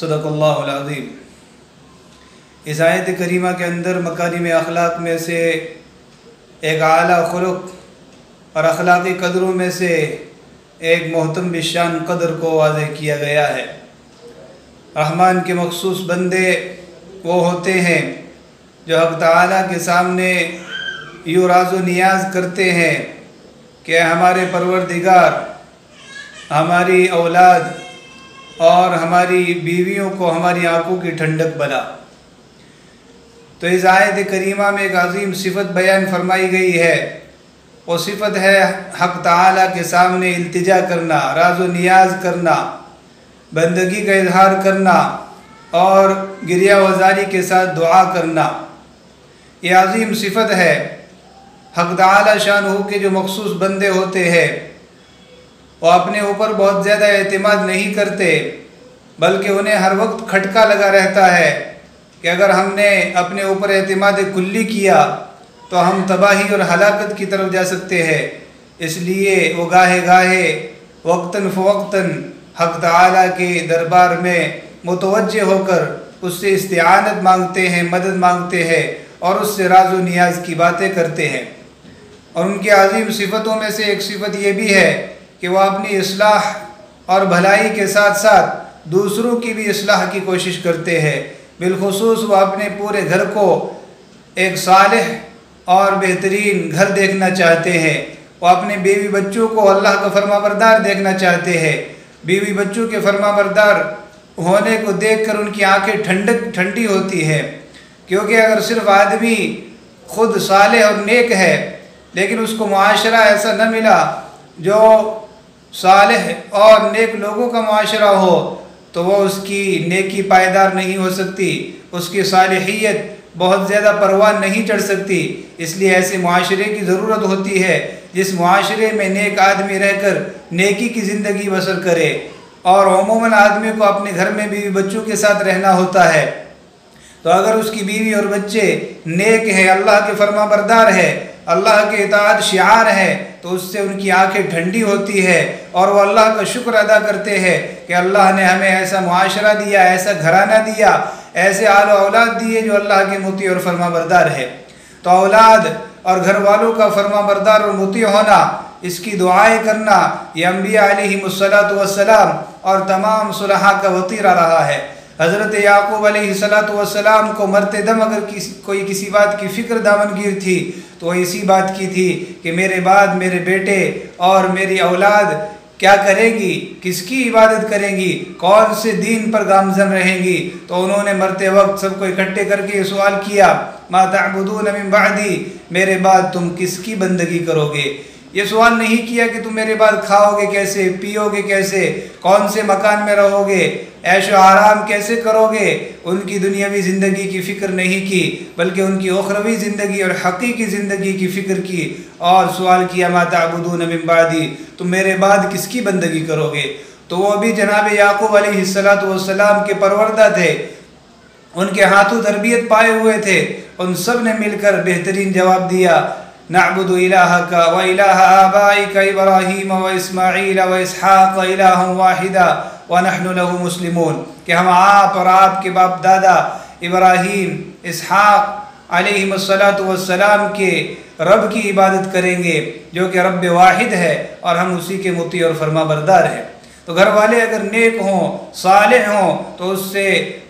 सदक़ल्लाहुल अज़ीम। इस आयत करीमा के अंदर मकारिम अखलाक में से एक आला खुलुक और अखलाक़ी कदरों में से एक मोहतम बिशान कदर को वाज़ेह किया गया है। रहमान के मखसूस बंदे वो होते हैं जो हक़ तआला के सामने यूँ राज़ो नियाज़ करते हैं कि हमारे परवरदिगार हमारी औलाद और हमारी बीवियों को हमारी आंखों की ठंडक बना। तो इस आयत करीमा में एक अजीम सिफत बयान फरमाई गई है। वो सिफत है हक़ तआला के सामने इल्तिजा करना, राज़ो नियाज़ करना, बंदगी का इजहार करना और गिरिया वज़ारी के साथ दुआ करना। ये अजीम सिफत है। हक़ तआला शानहू के जो मखसूस बंदे होते हैं वो अपने ऊपर बहुत ज़्यादा एतमाद नहीं करते, बल्कि उन्हें हर वक्त खटका लगा रहता है कि अगर हमने अपने ऊपर एतमाद कुल्ली किया तो हम तबाही और हलाकत की तरफ जा सकते हैं। इसलिए वो गाहे गाहे वक्तन फ़वक्तन हक़ तआला के दरबार में मुतवज्जे होकर उससे इस्तिआनत मांगते हैं, मदद मांगते हैं और उससे राज़ो नियाज़ की बातें करते हैं। और उनकी अजीम सिफ़तों में से एक सिफ़त ये भी है कि वह अपनी इस्लाह और भलाई के साथ साथ दूसरों की भी इस्लाह की कोशिश करते हैं। बिलखुसूस वह अपने पूरे घर को एक सालिह और बेहतरीन घर देखना चाहते हैं। वह अपने बीवी बच्चों को अल्लाह का फरमाबरदार देखना चाहते हैं। बीवी बच्चों के फरमाबरदार होने को देखकर उनकी आंखें ठंडी होती है, क्योंकि अगर सिर्फ आदमी खुद सालिह और नेक है लेकिन उसको मुआशरा ऐसा न मिला जो सालिह और नेक लोगों का मुआशरा हो तो वो उसकी नेकी पायदार नहीं हो सकती, उसकी सालिहियत बहुत ज़्यादा परवान नहीं चढ़ सकती। इसलिए ऐसे मुआशरे की ज़रूरत होती है जिस मुआशरे में नेक आदमी रहकर नेकी की ज़िंदगी बसर करे। और अमूमन आदमी को अपने घर में बीवी बच्चों के साथ रहना होता है, तो अगर उसकी बीवी और बच्चे नेक हैं, अल्लाह के फरमाबरदार है, अल्लाह के इताअत शिआर है, तो उससे उनकी आंखें ठंडी होती है और वो अल्लाह का शुक्र अदा करते हैं कि अल्लाह ने हमें ऐसा मुआशरा दिया, ऐसा घराना दिया, ऐसे आलो औलाद दिए जो अल्लाह के मुती और फरमाबरदार है। तो औलाद और घर वालों का फरमाबरदार और मुती होना, इसकी दुआएं करना, ये अम्बिया अलैहिमुस्सलातु वस्सलाम और तमाम सुलहा का वतीरा रहा है। हज़रत याक़ूब अलैहिस्सलातु वस्सलाम को मरते दम अगर कोई किसी बात की फ़िक्र दामनगीर थी तो वह इसी बात की थी कि मेरे बाद मेरे बेटे और मेरी औलाद क्या करेंगी, किसकी इबादत करेंगी, कौन से दीन पर गामज़न रहेंगी। तो उन्होंने मरते वक्त सबको इकट्ठे करके ये सवाल किया, मा तअबुदून मिन बअदी, मेरे बाद तुम किसकी बंदगी करोगे। ये सवाल नहीं किया कि तुम मेरे बाद खाओगे कैसे, पियोगे कैसे, कौन से मकान में रहोगे, ऐशो आराम कैसे करोगे। उनकी दुनियावी ज़िंदगी की फ़िक्र नहीं की, बल्कि उनकी उखरवी ज़िंदगी और हकीकी ज़िंदगी की फ़िक्र की और सवाल किया, मा तअबुदून मिन बअदी, तुम मेरे बाद किसकी बंदगी करोगे। तो वो भी जनाब याक़ूब अलैहिस्सलातु वस्सलाम के परवरदा थे, उनके हाथों तरबियत पाए हुए थे। उन सब ने मिलकर बेहतरीन जवाब दिया, नअबुदु इलाहका व इलाहा आबाइका इब्राहीम व इस्माईल व इसहाक़ इलाहन वाहिदा व नहनु लहु मुस्लिमून, कि हम आप और आपके बाप दादा इब्राहीम, इसहाक़ अलैहिमुस्सलातु वस्सलाम के रब की इबादत करेंगे जो कि रब वाहिद है और हम उसी के मुती और फरमाबरदार हैं। तो घर वाले अगर नेक हों, सालिह हों, तो उससे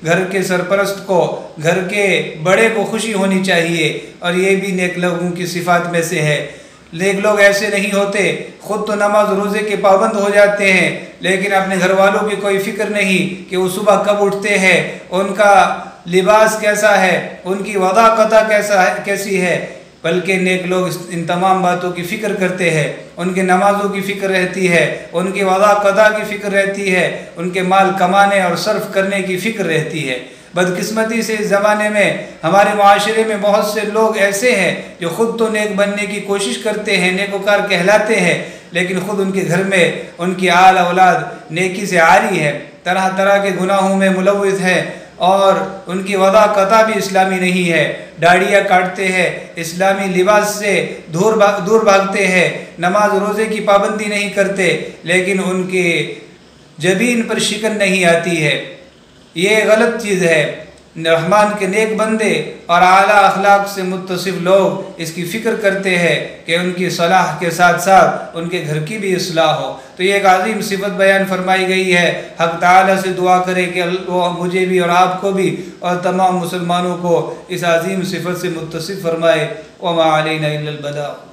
घर के सरपरस्त को, घर के बड़े को खुशी होनी चाहिए। और ये भी नेक लोगों की सिफ़ात में से है। नेक लोग ऐसे नहीं होते, ख़ुद तो नमाज रोज़े के पाबंद हो जाते हैं लेकिन अपने घर वालों की कोई फ़िक्र नहीं कि वो सुबह कब उठते हैं, उनका लिबास कैसा है, उनकी वदाकता कैसी है, बल्कि नेक लोग इन तमाम बातों की फ़िक्र करते हैं। उनके नमाज़ों की फ़िक्र रहती है, उनकी वदाकता की फ़िक्र रहती है, उनके माल कमाने और सर्फ करने की फ़िक्र रहती है। बदकिस्मती से इस ज़माने में हमारे माशरे में बहुत से लोग ऐसे हैं जो ख़ुद तो नेक बनने की कोशिश करते हैं, नेकोकार कहलाते हैं, लेकिन ख़ुद उनके घर में उनकी आल औलाद नेकी से आरी है, तरह तरह के गुनाहों में मुलव्विस है और उनकी वदाकता भी इस्लामी नहीं है। दाढ़ियाँ काटते हैं, इस्लामी लिबास से दूर भागते हैं, नमाज रोज़े की पाबंदी नहीं करते, लेकिन उनके जबीन पर शिकन नहीं आती है। ये गलत चीज़ है। रहमान के नेक बंदे और आला अखलाक से मुत्तसिफ लोग इसकी फ़िक्र करते हैं कि उनकी सलाह के साथ साथ उनके घर की भी इस्लाह हो। तो ये एक अजीम सिफत बयान फरमाई गई है। हक़ ताला से दुआ करें कि अल्लाह मुझे भी और आपको भी और तमाम मुसलमानों को इस अजीम सिफत से मुत्तसिफ फरमाए। वमा अलैना इल्लल बलाग।